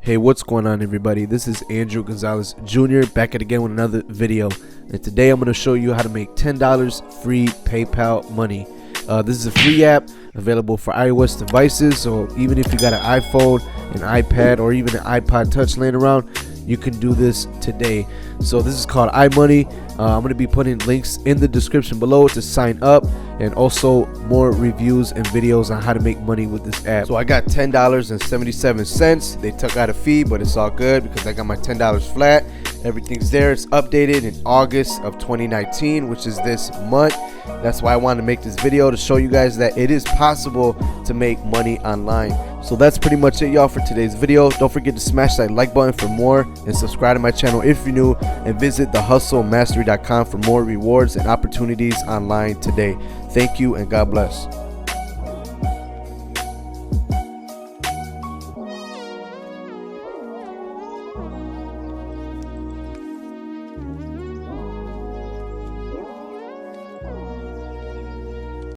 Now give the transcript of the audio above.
Hey, what's going on, everybody? This is Andrew Gonzalez Jr. back at again with another video, and today I'm going to show you how to make $10 free PayPal money. This is a free app available for iOS devices, so even if you got an iPhone, an iPad, or even an iPod Touch laying around, you can do this today. So this is called iMoney. I'm going to be putting links in the description below to sign up, and also more reviews and videos on how to make money with this app. So I got $10.77. They took out a fee, but it's all good because I got my $10 flat. Everything's there. It's updated in August of 2019, which is this month. That's why I wanted to make this video, to show you guys that it is possible to make money online. So that's pretty much it, y'all, for today's video. Don't forget to smash that like button for more, and subscribe to my channel if you're new, and visit thehustlemastery.com for more rewards and opportunities online today. Thank you, and God bless.